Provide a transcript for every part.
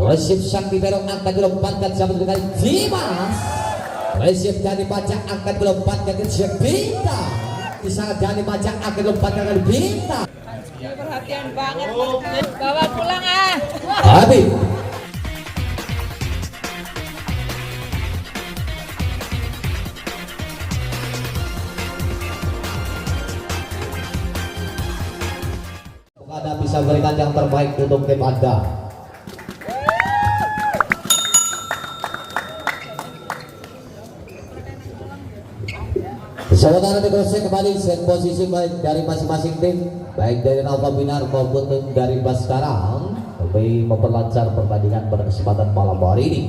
Resip sang libero akan dilompatkan sama dengan Dimas. Resip dari Baca akan dilompatkan ke Bintang. Di sana dari Baca akan dilompatkan ke Bintang. Perhatian banget, bawa pulang ah. Habis. Anda bisa berikan yang terbaik untuk tim Anda. Saudara dikrosek kembali set posisi baik dari masing-masing tim, baik dari Rafa Binar maupun tim dari Baskarang, lebih memperlancar pertandingan pada kesempatan malam hari ini.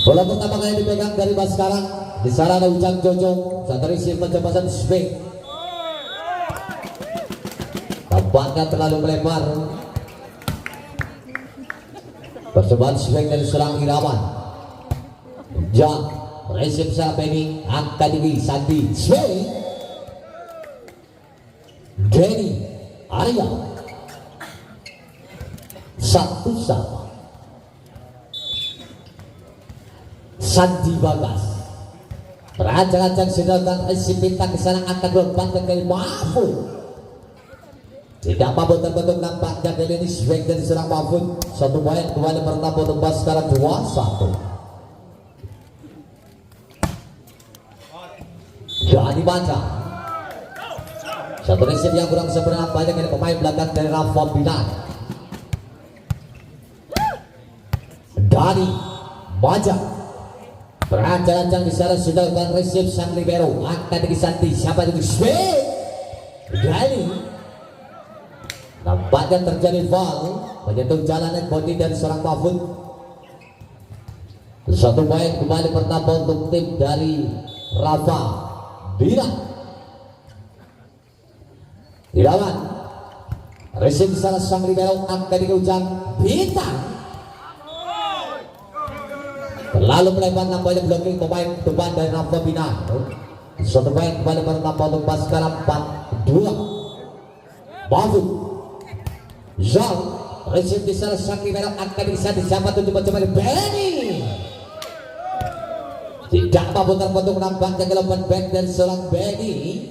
Bola pertama kali dipegang dari Baskarang. Di sana ada Ujang Jojo, saat terisi pencepasan swing. Tampaknya terlalu melebar. Percobaan swing dari serang Irawan. Ujang, resip sana Penny, angkat tinggi, Santi, swing. Denny, Arya. Satu sama. Santi Bagas. Rancang-rancang sedangkan si Bintang ke sana akan berbantai dari Mahfud. Tidak mampu terbentuk nampaknya kali ini swing dari serang Mahfud. Satu poin kembali bertambah untuk Baskara 2-1. Jadi baca. Satu resip yang kurang sempurna banyak dari pemain belakang dari Rafa Binar. Dari Baja. Rancang-rancang di sana sudah melakukan resip sang libero akan disanti siapa itu swing Gani. Nampaknya terjadi foul menyentuh jalanan body dari seorang Mahfud. Satu poin kembali bertambah untuk tim dari Rafa Binar. Irawan resip di sana sang libero akan diujang Bintang. Lalu melebar nampaknya blocking pemain depan dari Rafa Binar. Satu poin kembali bertambah untuk Baskara 4-2. Mahfud Zal resip di sana sang libero akan bisa dijabat untuk mencoba Benny. Tidak mampu terbentuk nampaknya gelombang back dari seorang Benny.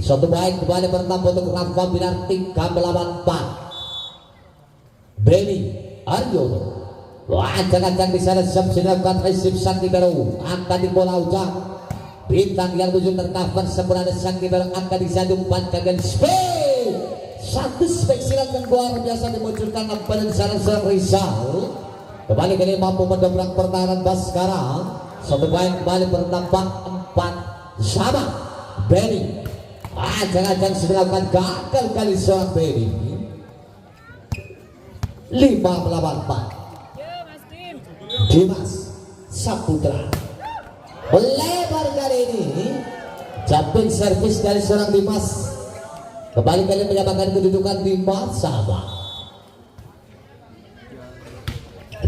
Satu poin kembali bertambah untuk Rafa Binar 3 melawan 4. Benny Aryono. Ancang-ancang di sana dilakukan resip sang libero akan di bola Ujang. Bintang yang tujuh tercover sempurna sang libero akan disadumpan kagan spek. Satu spek silat yang luar biasa dimunculkan pada di sana serang Rizal. Kembali kini mampu mendobrak pertahanan Baskara. Satu poin kembali bertambah 4 sama. Benny ancang-ancang sudah dilakukan gagal kali seorang Benny. 5 melawan 4. Dimas Saputra melebar kali ini, jumping service dari seorang Dimas. Kembali kali menyamakan kedudukan Dimas sama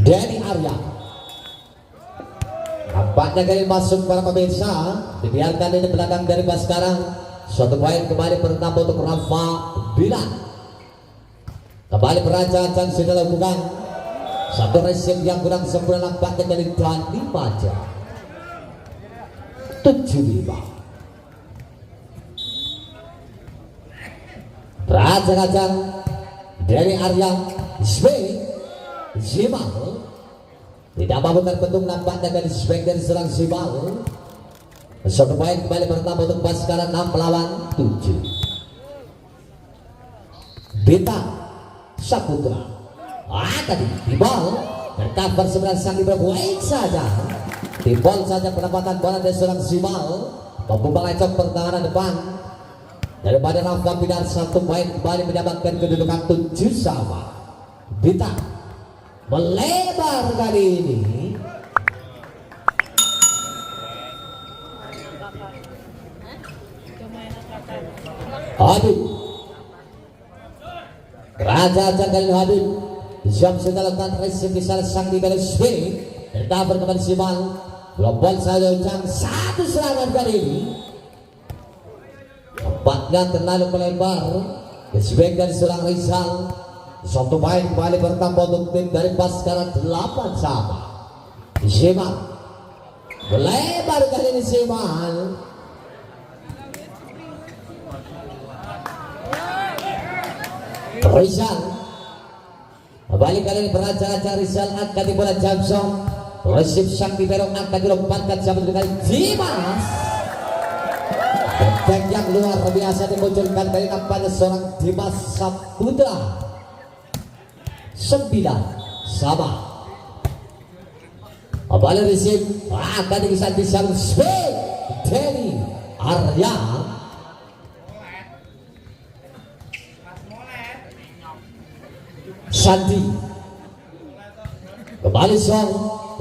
Denny Arya. Nampaknya kali masuk para pemirsa, dibiarkan ini belakang dari Baskara. Suatu poin kembali bertambah untuk Rafa Binar. Kembali perancang sudah lakukan. Satu resip yang kurang sempurna nampaknya dari Dani Baja. 7-5. Rancang-rancang dari Arya swing Zimal. Tidak mampu terbentuk nampaknya dari swing dari serang Zimal. Satu poin kembali bertambah untuk Baskara 6 melawan 7. Bintang Saputra. Tadi di ball tercover sebenarnya sang libero baik saja. Di ball saja pendapatan bola dari seorang Zimal. Mampu melecok pertahanan depan daripada Rafa Binar. Satu poin kembali menyamakan kedudukan 7 sama. Bintang melebar kali ini. Habib Raja kali Habib Jam sudah lakukan resip di salah sang di baris swing. Dapat kembali Simal. Global saja jam satu serangan kali ini. Empatnya terlalu melebar. Swing dari seorang Rizal. Satu main kembali bertambah untuk tim dari Baskara 8 sama. Simal. Melebar kali ini Simal. Rizal. Kembali kali ini beracara Rizal angkat di bola Jamsong. Resip sang Libero angkat dilompatkan sama dengan Dimas. Benteng yang luar biasa dimunculkan dari nampaknya seorang Dimas Saputra. 9 sama. Kembali resip akan dikisah di sang swing Denny Arya. Sandi kembali Song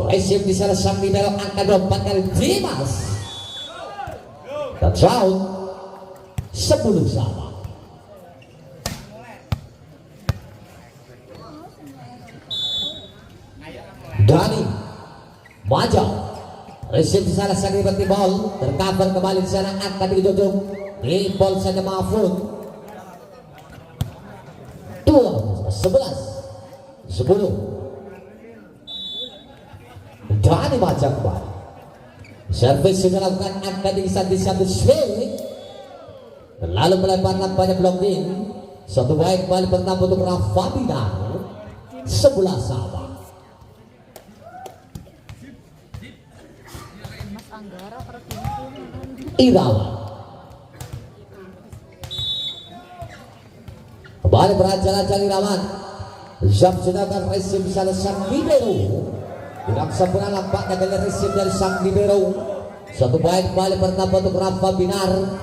resip di sana sang Libero angkat lompat kali Dimas. Touchdown 10 sama. Dani Maja resip di sana sang Libero ball tercover kembali di sana angkat dijojok di ball saja Mahfud 11 10. Dani Maja kembali. Servis sudah lakukan angkat di satu swing. Lalu melebar nampaknya blocking. Satu baik kembali pertama untuk Rafa Binar 11 sama. Irawan kembali beracara Irawan. Jam sudah akan resip salah sang Libero. Tidak sempurna nampaknya kali resip dari sang Libero. Satu baik kembali pertama untuk Rafa Binar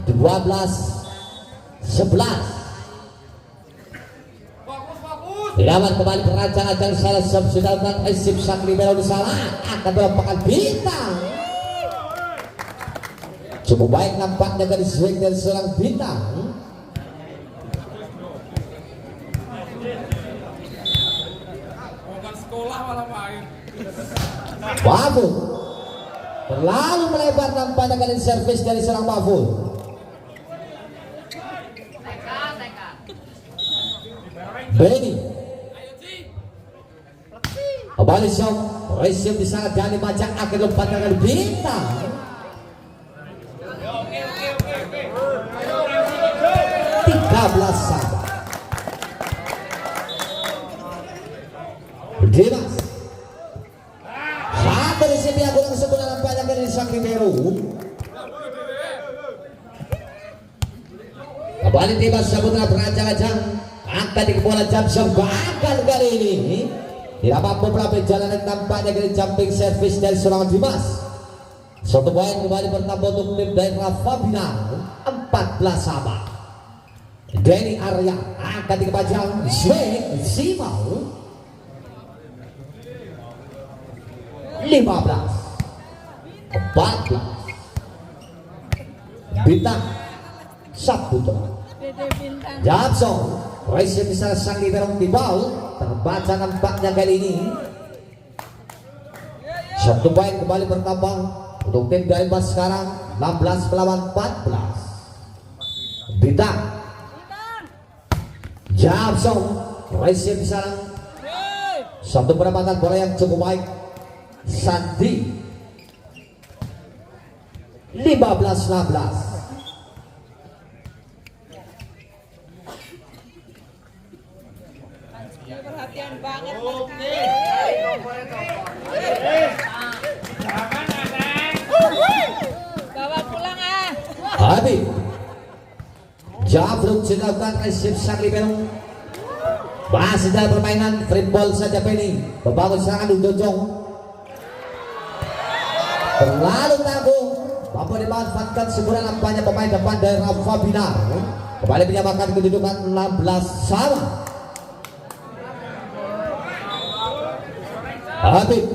12 11. Irawan kembali beracara salah sudah akan resip sang Libero di sana akan melompatkan bintang. Cukup baik nampaknya dari swing dari seorang bintang. Sekolah malah main. Mahfud terlalu melebar nampaknya kali servis dari seorang Mahfud. Benny kembali Syok resip di sana Dani Majak akan lompat dengan bintang. 13 sama. Dimas saat resip yang kurang sempurna nampaknya dari sang Libero. Kembali Dimas Saputra berancang-ancang angkat di bola Jamsong bakal kali ini tidak mampu berapa jalan nampaknya dari jumping service dari seorang Dimas. Satu poin kembali bertambah untuk tim dari Rafa Binar 14 sama. Denny Arya angkat di kepajang swing Simau 15 14. Bintang Saputra Jamsong resip bisa sang Libero di ball terbaca nampaknya kali ini. Satu poin kembali bertambah untuk tim dari sekarang 16 melawan 14. Bintang Jamsong resip bisa satu penempatan bola yang cukup baik. Sandi 15-16. Perhatian banget. Bawa pulang ah. Habib Jafruk dilakukan resip sang Libero. Masih dalam permainan free ball saja Penny. Membangun serangan Ujojong. Terlalu tangguh. Mampu dimanfaatkan sempurna nampaknya pemain depan dari Rafa Binar. Kembali menyamakan kedudukan 16 sama. Habib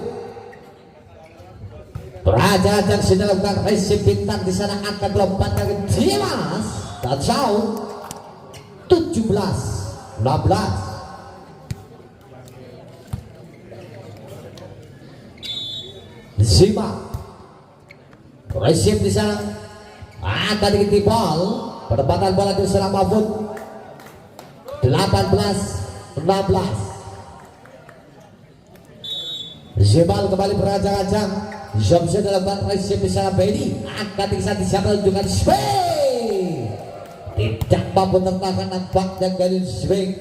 Praja sudah lakukan resip bintang di sana angkat lompat dari Dimas. Touchdown 17-16. Zima receive di sana akan diganti ball. Penempatan bola di serang Mahfud. 18-16. Zibal kembali berancang-ancang. Jomsen dalam bal receive di sana Bedi akan disiapkan dengan swing. Tidak mampu tertahan nampaknya dari swing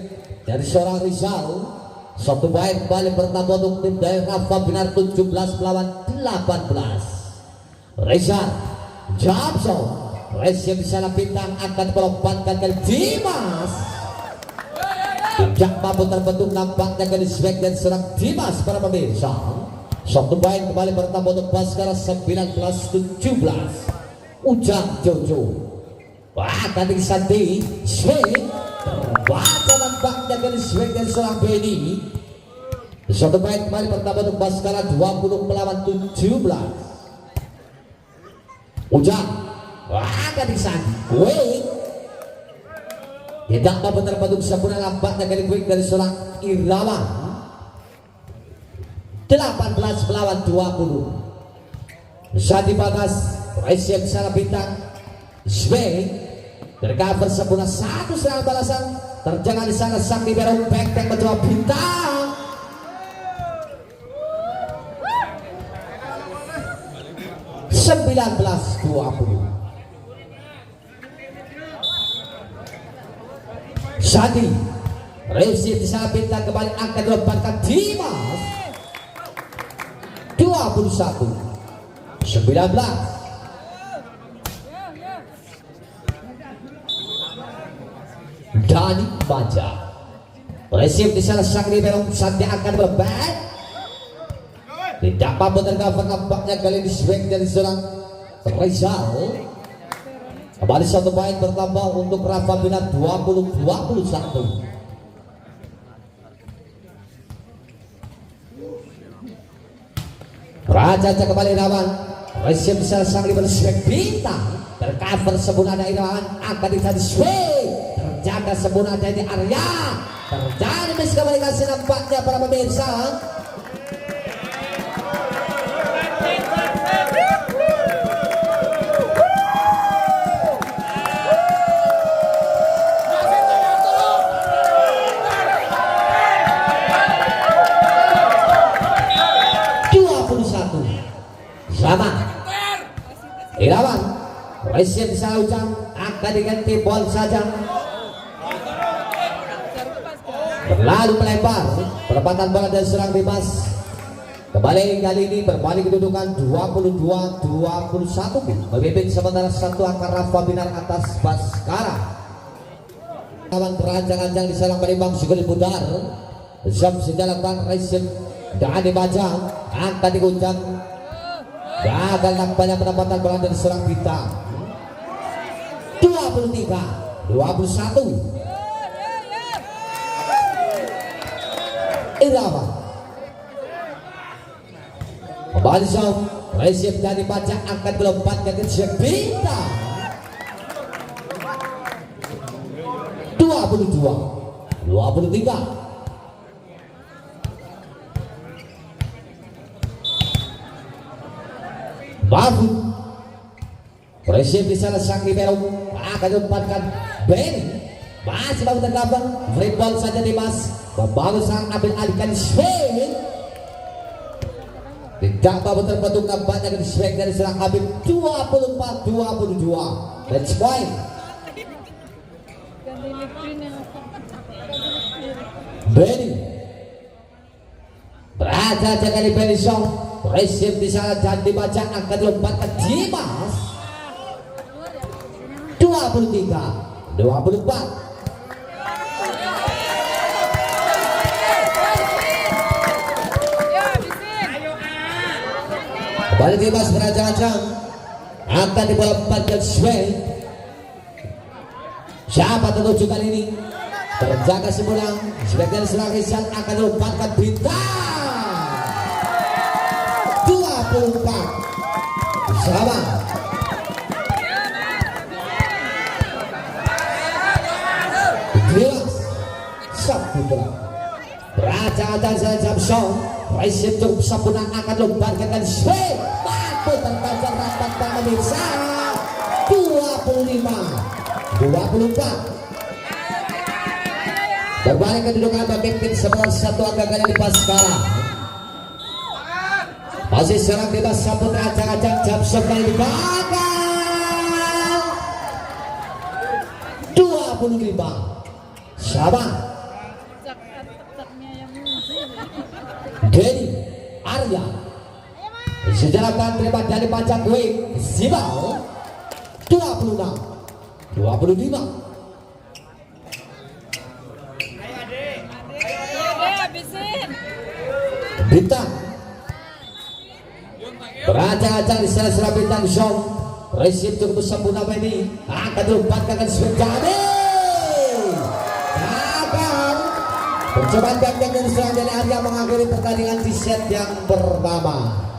dari seorang Rizal. Satu baik kembali bertambah untuk tim dari Rafa Binar 17 melawan 18. Rizal Jomsen receive di sana bintang akan melompat ke Dimas. Tidak mampu terbentuk nampaknya ke swing dan serang Dimas para pemirsa. Satu baik kembali bertambah untuk Baskara 19-17. Ujang Jojo akan disanti swing terbaca nampaknya ke swing dan serang Beni. Satu baik kembali bertambah untuk Baskara 20 melawan 17. Ujang akan disanti Quick. Tidak mampu terbentuk sempurna nampaknya ke Quick dari seorang Irawan. 18 melawan 20. Sadi Bagas receive sana bintang swing tercover sempurna satu serangan balasan terjangan di sana sang libero back mencoba bintang. Sembilan belas 20. Sadi receive di sana bintang kembali akan dilemparkan Dimas. 21 19. Dani Baja receive di sana sang libero Sandi akan berback. Tidak mampu tercover nampaknya kali ini swing dari seorang Rizal. Kembali satu poin bertambah untuk Rafa Binar 20-21. Raja kembali Irawan receive di sana sang libero swing bintang tercover sempurna dari Irawan akan dicari swing terjaga sempurna dari Arya terjadi miss kembali kasih nampaknya para pemirsa. Sama Irawan receive di sana Ujang akan diganti ball saja berlalu melebar perempatan bola dan serang bebas kembali kali ini berbalik kedudukan 22-21 memimpin sementara satu angka Rafa Binar atas Baskara. Kawan terancang-ancang di serang berimbang Sugul Pudar jam sejalan bang receive dan dibaca akan diguncang. Gagal nampaknya pendapatan bola dari serang bintang. 23-21. Irawan kembali jauh receive dari baca akan melompat ke serang bintang. 22-23. Mahfud receive di sana sang libero akan diumpankan Ben masih bagus tergambar free ball saja Dimas membangun sang ambil alihkan swing tidak mampu terbentuk nampaknya di swing dari serang Habib 24-22 match point. Benny berada kali Benny Song receive di sana dan dibaca akan dilempatkan Dimas. 23-24. Kembali Dimas berancang-ancang akan dilempatkan swing. Siapa tertuju kali ini? Terjaga sempurna sebagian serang Rizal akan dilempatkan bintang. 24 sama Dimas satu bola beraca Raja-raja saya Jamsong. Resip cukup sempurna akan lombarkan dan swing. Mampu tertajar rapat pemirsa. 25-24. Berbalik kedudukan pemimpin 11-1 angka kali di Baskara. Masih serang bebas Saputra acak-acak Jamsong kali di bakal 25 sama Geni Arya disejarahkan terima dari pajak wing Zibau 26-25. Bintang beracak-acak di sela-sela bintang Zong. Resip cukup sempurna ini akan dilupakan Sujani gagal. Percobaan gandeng dan serang dari Arya mengakhiri pertandingan di set yang pertama.